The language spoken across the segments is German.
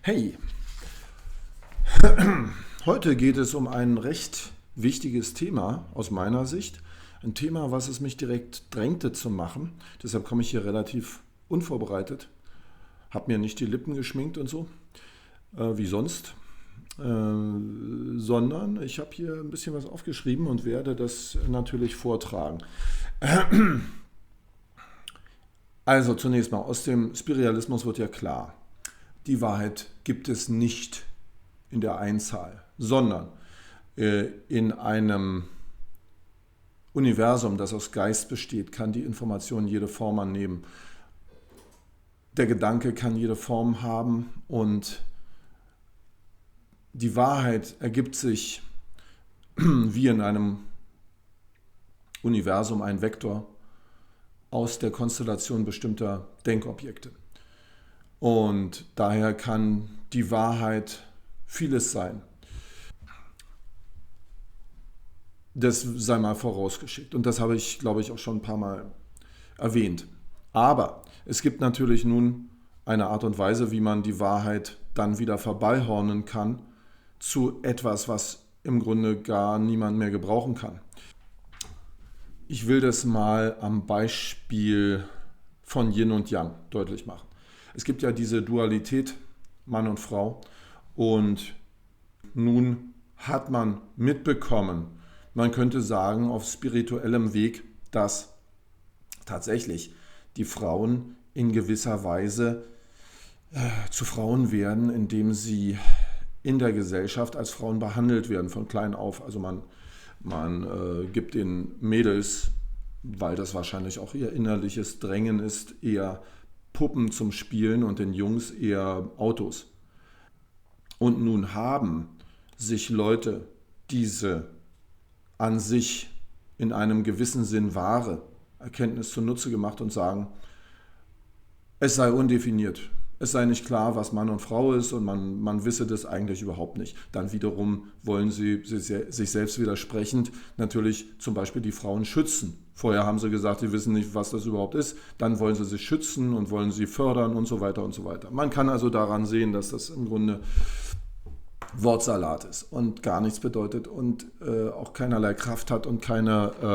Hey, heute geht es um ein recht wichtiges Thema aus meiner Sicht. Ein Thema, was es mich direkt drängte zu machen. Deshalb komme ich hier relativ unvorbereitet. Habe mir nicht die Lippen geschminkt und so, wie sonst. Sondern ich habe hier ein bisschen was aufgeschrieben und werde das natürlich vortragen. Also zunächst mal, aus dem Spiritualismus wird ja klar, die Wahrheit gibt es nicht in der Einzahl, sondern in einem Universum, das aus Geist besteht, kann die Information jede Form annehmen. Der Gedanke kann jede Form haben und die Wahrheit ergibt sich wie in einem Universum, ein Vektor aus der Konstellation bestimmter Denkobjekte. Und daher kann die Wahrheit vieles sein. Das sei mal vorausgeschickt. Und das habe ich, glaube ich, auch schon ein paar Mal erwähnt. Aber es gibt natürlich nun eine Art und Weise, wie man die Wahrheit dann wieder verballhornen kann zu etwas, was im Grunde gar niemand mehr gebrauchen kann. Ich will das mal am Beispiel von Yin und Yang deutlich machen. Es gibt ja diese Dualität Mann und Frau und nun hat man mitbekommen, man könnte sagen auf spirituellem Weg, dass tatsächlich die Frauen in gewisser Weise zu Frauen werden, indem sie in der Gesellschaft als Frauen behandelt werden von klein auf. Also man gibt den Mädels, weil das wahrscheinlich auch ihr innerliches Drängen ist, eher Puppen zum Spielen und den Jungs eher Autos. Und nun haben sich Leute diese an sich in einem gewissen Sinn wahre Erkenntnis zunutze gemacht und sagen, es sei undefiniert. Es sei nicht klar, was Mann und Frau ist und man wisse das eigentlich überhaupt nicht. Dann wiederum wollen sie sich selbst widersprechend natürlich zum Beispiel die Frauen schützen. Vorher haben sie gesagt, sie wissen nicht, was das überhaupt ist. Dann wollen sie sich schützen und wollen sie fördern und so weiter und so weiter. Man kann also daran sehen, dass das im Grunde Wortsalat ist und gar nichts bedeutet und auch keinerlei Kraft hat und keine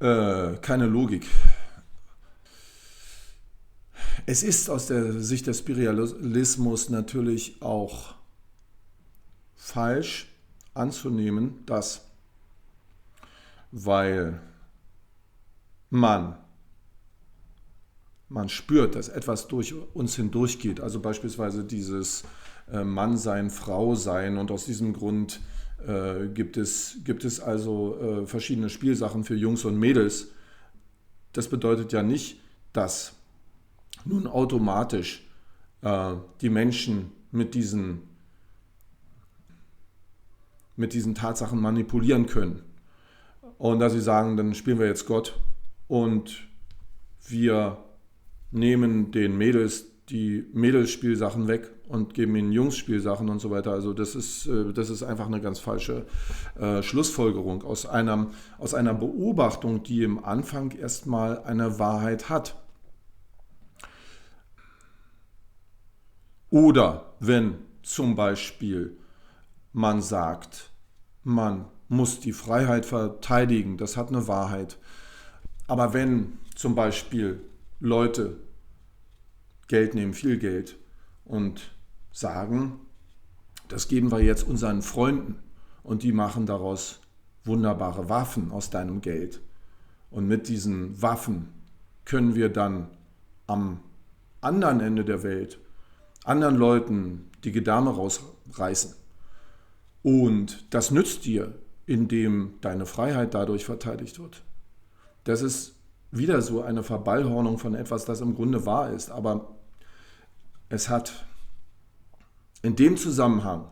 Logik. Es ist aus der Sicht des Spiritualismus natürlich auch falsch anzunehmen, dass, weil man spürt, dass etwas durch uns hindurchgeht, also beispielsweise dieses Mannsein, Frausein und aus diesem Grund gibt es also verschiedene Spielsachen für Jungs und Mädels. Das bedeutet ja nicht, dass nun automatisch die Menschen mit diesen Tatsachen manipulieren können. Und dass sie sagen, dann spielen wir jetzt Gott und wir nehmen den Mädels die Mädelsspielsachen weg und geben ihnen Jungs-Spielsachen und so weiter. Also das ist einfach eine ganz falsche Schlussfolgerung aus einer Beobachtung, die im Anfang erstmal eine Wahrheit hat. Oder wenn zum Beispiel man sagt, man muss die Freiheit verteidigen, das hat eine Wahrheit. Aber wenn zum Beispiel Leute Geld nehmen, viel Geld, und sagen, das geben wir jetzt unseren Freunden und die machen daraus wunderbare Waffen aus deinem Geld. Und mit diesen Waffen können wir dann am anderen Ende der Welt anderen Leuten die Gedärme rausreißen. Und das nützt dir, indem deine Freiheit dadurch verteidigt wird. Das ist wieder so eine Verballhornung von etwas, das im Grunde wahr ist. Aber es hat in dem Zusammenhang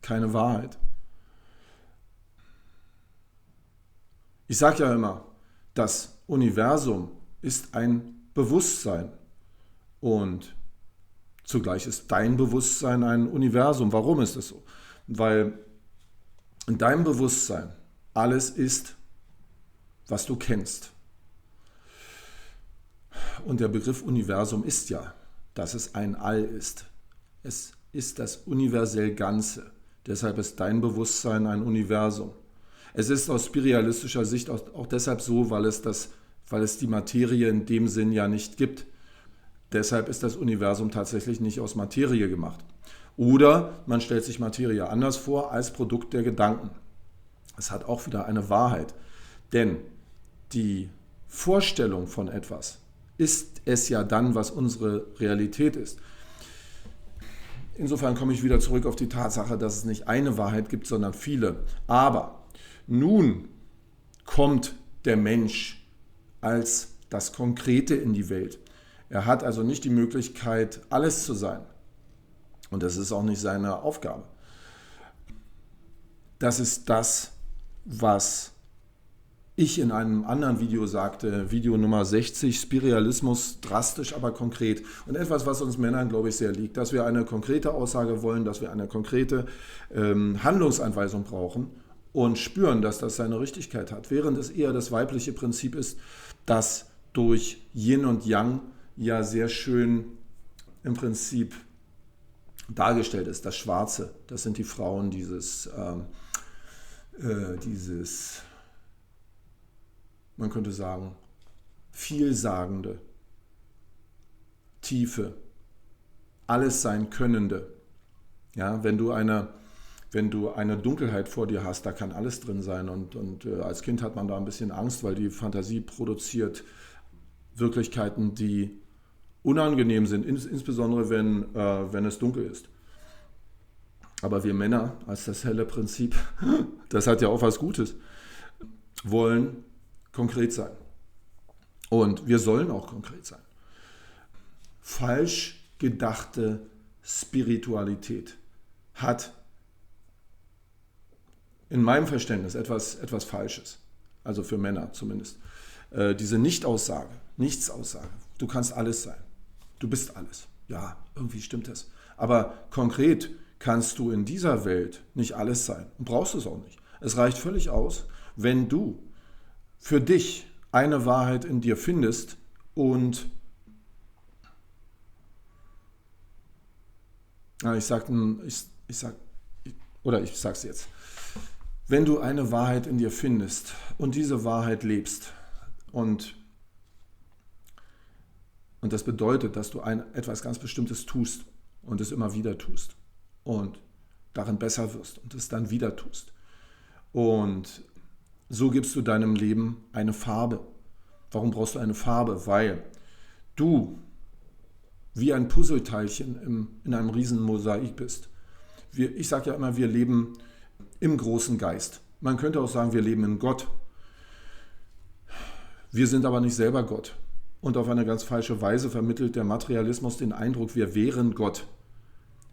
keine Wahrheit. Ich sage ja immer, das Universum ist ein Bewusstsein und zugleich ist dein Bewusstsein ein Universum. Warum ist das so? Weil in deinem Bewusstsein alles ist, was du kennst. Und der Begriff Universum ist ja dass es ein All ist. Es ist das universell Ganze. Deshalb ist dein Bewusstsein ein Universum. Es ist aus spiritualistischer Sicht auch deshalb so, weil es die Materie in dem Sinn ja nicht gibt. Deshalb ist das Universum tatsächlich nicht aus Materie gemacht. Oder man stellt sich Materie anders vor als Produkt der Gedanken. Es hat auch wieder eine Wahrheit. Denn die Vorstellung von etwas ist es ja dann, was unsere Realität ist. Insofern komme ich wieder zurück auf die Tatsache, dass es nicht eine Wahrheit gibt, sondern viele. Aber nun kommt der Mensch als das Konkrete in die Welt. Er hat also nicht die Möglichkeit, alles zu sein. Und das ist auch nicht seine Aufgabe. Das ist das, was ich in einem anderen Video sagte, Video Nummer 60, Spiritualismus drastisch, aber konkret. Und etwas, was uns Männern, glaube ich, sehr liegt, dass wir eine konkrete Aussage wollen, dass wir eine konkrete Handlungsanweisung brauchen und spüren, dass das seine Richtigkeit hat. Während es eher das weibliche Prinzip ist, das durch Yin und Yang ja sehr schön im Prinzip dargestellt ist. Das Schwarze, das sind die Frauen, dieses man könnte sagen, vielsagende, tiefe, alles sein Könnende. Ja, wenn du eine Dunkelheit vor dir hast, da kann alles drin sein. Und als Kind hat man da ein bisschen Angst, weil die Fantasie produziert Wirklichkeiten, die unangenehm sind, insbesondere wenn es dunkel ist. Aber wir Männer, als das helle Prinzip, das hat ja auch was Gutes, wollen konkret sein. Und wir sollen auch konkret sein. Falsch gedachte Spiritualität hat in meinem Verständnis etwas Falsches. Also für Männer zumindest. Diese Nichtaussage, Nichtsaussage. Du kannst alles sein. Du bist alles. Ja, irgendwie stimmt das. Aber konkret kannst du in dieser Welt nicht alles sein. Und brauchst es auch nicht. Es reicht völlig aus, wenn du für dich eine Wahrheit in dir findest und ich sag's jetzt. Wenn du eine Wahrheit in dir findest und diese Wahrheit lebst und das bedeutet, dass du etwas ganz Bestimmtes tust und es immer wieder tust und darin besser wirst und es dann wieder tust. Und so gibst du deinem Leben eine Farbe. Warum brauchst du eine Farbe? Weil du wie ein Puzzleteilchen in einem riesen Mosaik bist. Ich sage ja immer, wir leben im großen Geist. Man könnte auch sagen, wir leben in Gott. Wir sind aber nicht selber Gott. Und auf eine ganz falsche Weise vermittelt der Materialismus den Eindruck, wir wären Gott,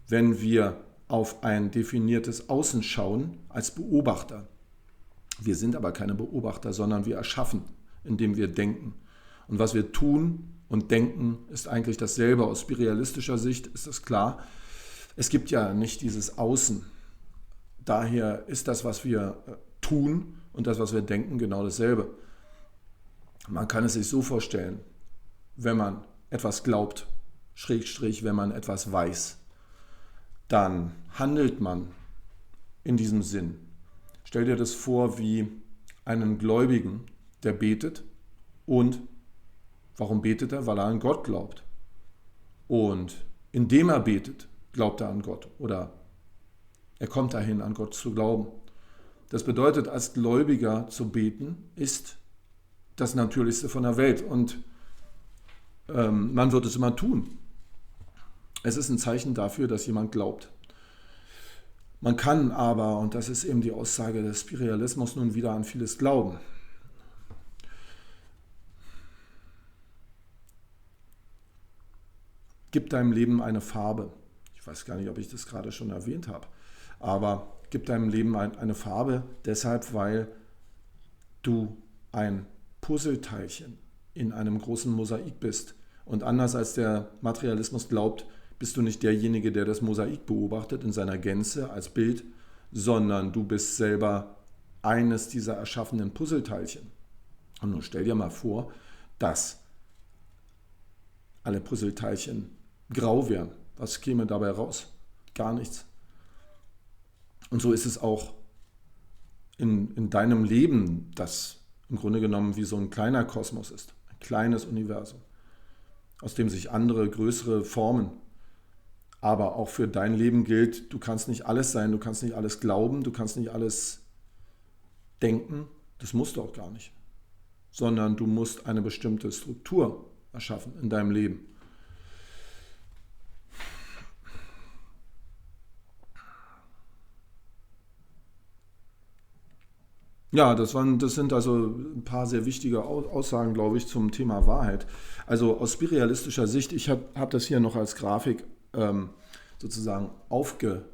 wenn wir auf ein definiertes Außen schauen als Beobachter. Wir sind aber keine Beobachter, sondern wir erschaffen, indem wir denken. Und was wir tun und denken, ist eigentlich dasselbe. Aus spiritualistischer Sicht ist das klar. Es gibt ja nicht dieses Außen. Daher ist das, was wir tun und das, was wir denken, genau dasselbe. Man kann es sich so vorstellen, wenn man etwas glaubt, Schrägstrich, wenn man etwas weiß, dann handelt man in diesem Sinn. Stell dir das vor wie einen Gläubigen, der betet. Und warum betet er? Weil er an Gott glaubt. Und indem er betet, glaubt er an Gott. Oder er kommt dahin, an Gott zu glauben. Das bedeutet, als Gläubiger zu beten, ist das Natürlichste von der Welt. Und man wird es immer tun. Es ist ein Zeichen dafür, dass jemand glaubt. Man kann aber, und das ist eben die Aussage des Spiritualismus, nun wieder an vieles glauben. Gib deinem Leben eine Farbe. Ich weiß gar nicht, ob ich das gerade schon erwähnt habe, aber gib deinem Leben eine Farbe, deshalb, weil du ein Puzzleteilchen in einem großen Mosaik bist. Und anders als der Materialismus glaubt, bist du nicht derjenige, der das Mosaik beobachtet in seiner Gänze als Bild, sondern du bist selber eines dieser erschaffenen Puzzleteilchen. Und nun stell dir mal vor, dass alle Puzzleteilchen grau wären. Was käme dabei raus? Gar nichts. Und so ist es auch in deinem Leben, das im Grunde genommen wie so ein kleiner Kosmos ist, ein kleines Universum, aus dem sich andere, größere formen. Aber auch für dein Leben gilt, du kannst nicht alles sein, du kannst nicht alles glauben, du kannst nicht alles denken, das musst du auch gar nicht, sondern du musst eine bestimmte Struktur erschaffen in deinem Leben. Ja, das sind also ein paar sehr wichtige Aussagen, glaube ich, zum Thema Wahrheit. Also aus spiritualistischer Sicht, ich hab das hier noch als Grafik sozusagen aufgemalt,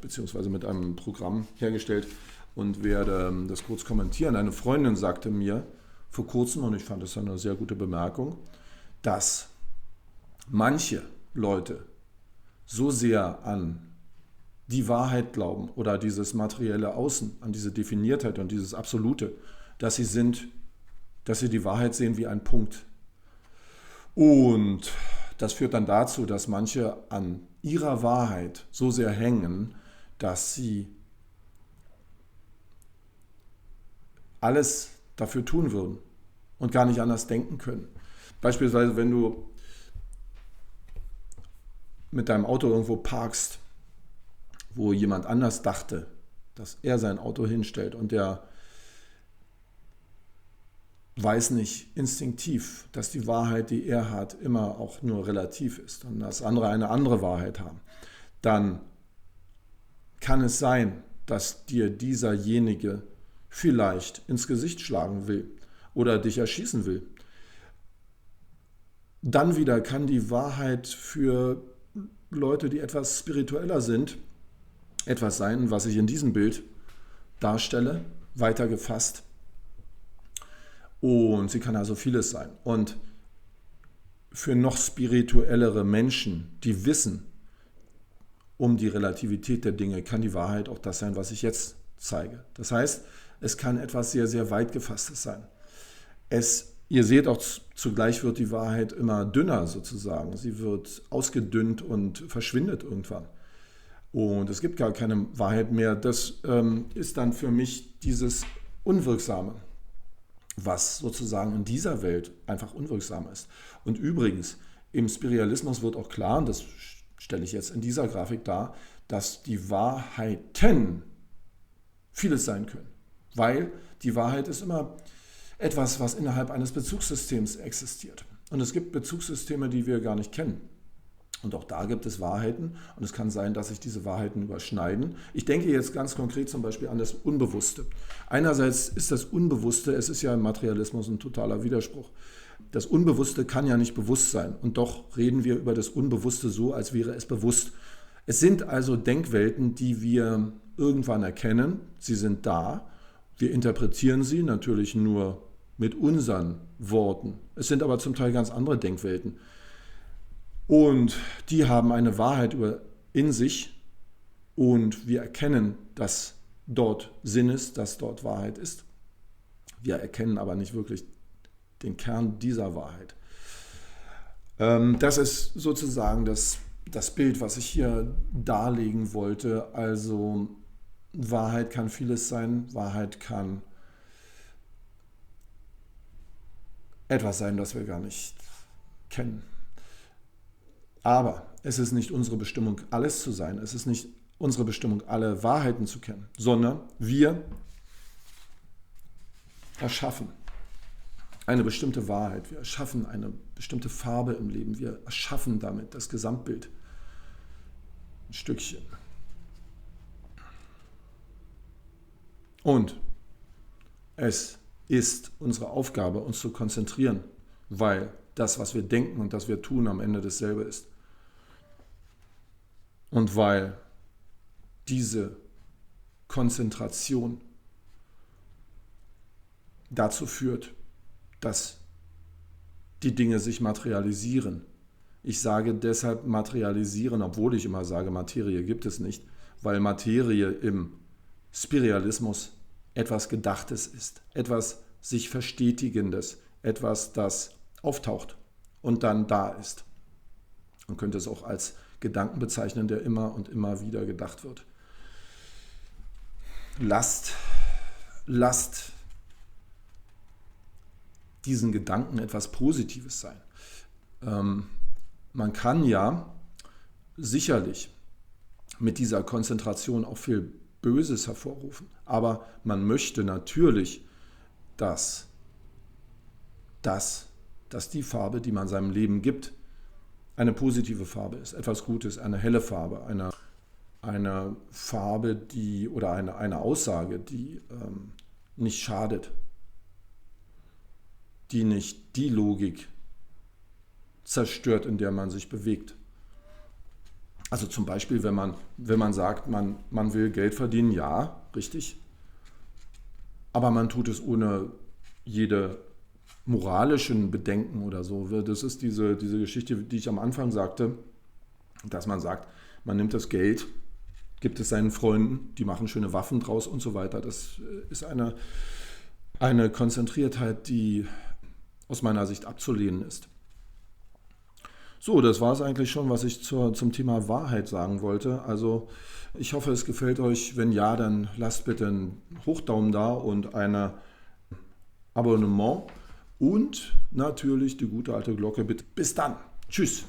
beziehungsweise mit einem Programm hergestellt und werde das kurz kommentieren. Eine Freundin sagte mir vor kurzem, und ich fand das eine sehr gute Bemerkung, dass manche Leute so sehr an die Wahrheit glauben oder dieses materielle Außen, an diese Definiertheit und dieses Absolute, dass sie die Wahrheit sehen wie ein Punkt. Und das führt dann dazu, dass manche an ihrer Wahrheit so sehr hängen, dass sie alles dafür tun würden und gar nicht anders denken können. Beispielsweise, wenn du mit deinem Auto irgendwo parkst, wo jemand anders dachte, dass er sein Auto hinstellt und der weiß nicht instinktiv, dass die Wahrheit, die er hat, immer auch nur relativ ist und dass andere eine andere Wahrheit haben, dann kann es sein, dass dir dieserjenige vielleicht ins Gesicht schlagen will oder dich erschießen will. Dann wieder kann die Wahrheit für Leute, die etwas spiritueller sind, etwas sein, was ich in diesem Bild darstelle, weiter gefasst. Und sie kann also vieles sein. Und für noch spirituellere Menschen, die wissen um die Relativität der Dinge, kann die Wahrheit auch das sein, was ich jetzt zeige. Das heißt, es kann etwas sehr, sehr weit gefasstes sein. Ihr seht auch, zugleich wird die Wahrheit immer dünner sozusagen. Sie wird ausgedünnt und verschwindet irgendwann. Und es gibt gar keine Wahrheit mehr. Das ist dann für mich dieses Unwirksame, was sozusagen in dieser Welt einfach unwirksam ist. Und übrigens, im Spiritualismus wird auch klar, und das stelle ich jetzt in dieser Grafik dar, dass die Wahrheiten vieles sein können. Weil die Wahrheit ist immer etwas, was innerhalb eines Bezugssystems existiert. Und es gibt Bezugssysteme, die wir gar nicht kennen. Und auch da gibt es Wahrheiten und es kann sein, dass sich diese Wahrheiten überschneiden. Ich denke jetzt ganz konkret zum Beispiel an das Unbewusste. Einerseits ist das Unbewusste, es ist ja im Materialismus ein totaler Widerspruch. Das Unbewusste kann ja nicht bewusst sein und doch reden wir über das Unbewusste so, als wäre es bewusst. Es sind also Denkwelten, die wir irgendwann erkennen, sie sind da, wir interpretieren sie natürlich nur mit unseren Worten. Es sind aber zum Teil ganz andere Denkwelten. Und die haben eine Wahrheit in sich und wir erkennen, dass dort Sinn ist, dass dort Wahrheit ist. Wir erkennen aber nicht wirklich den Kern dieser Wahrheit. Das ist sozusagen das Bild, was ich hier darlegen wollte. Also Wahrheit kann vieles sein, Wahrheit kann etwas sein, das wir gar nicht kennen. Aber es ist nicht unsere Bestimmung, alles zu sein. Es ist nicht unsere Bestimmung, alle Wahrheiten zu kennen, sondern wir erschaffen eine bestimmte Wahrheit. Wir erschaffen eine bestimmte Farbe im Leben. Wir erschaffen damit das Gesamtbild. Ein Stückchen. Und es ist unsere Aufgabe, uns zu konzentrieren, weil das, was wir denken und das wir tun, am Ende dasselbe ist. Und weil diese Konzentration dazu führt, dass die Dinge sich materialisieren. Ich sage deshalb materialisieren, obwohl ich immer sage, Materie gibt es nicht, weil Materie im Spiritualismus etwas Gedachtes ist, etwas sich Verstetigendes, etwas, das auftaucht und dann da ist. Man könnte es auch als Gedanken bezeichnen, der immer und immer wieder gedacht wird. Lasst diesen Gedanken etwas Positives sein. Man kann ja sicherlich mit dieser Konzentration auch viel Böses hervorrufen, aber man möchte natürlich, dass die Farbe, die man seinem Leben gibt, eine positive Farbe ist, etwas Gutes, eine helle Farbe, eine Farbe, oder eine Aussage, die nicht schadet, die nicht die Logik zerstört, in der man sich bewegt. Also zum Beispiel, wenn man sagt, man will Geld verdienen, ja, richtig, aber man tut es ohne jede moralischen Bedenken oder so. Das ist diese Geschichte, die ich am Anfang sagte, dass man sagt, man nimmt das Geld, gibt es seinen Freunden, die machen schöne Waffen draus und so weiter. Das ist eine Konzentriertheit, die aus meiner Sicht abzulehnen ist. So, das war es eigentlich schon, was ich zum Thema Wahrheit sagen wollte. Also ich hoffe, es gefällt euch. Wenn ja, dann lasst bitte einen Hochdaumen da und ein Abonnement und natürlich die gute alte Glocke. Bitte. Bis dann. Tschüss.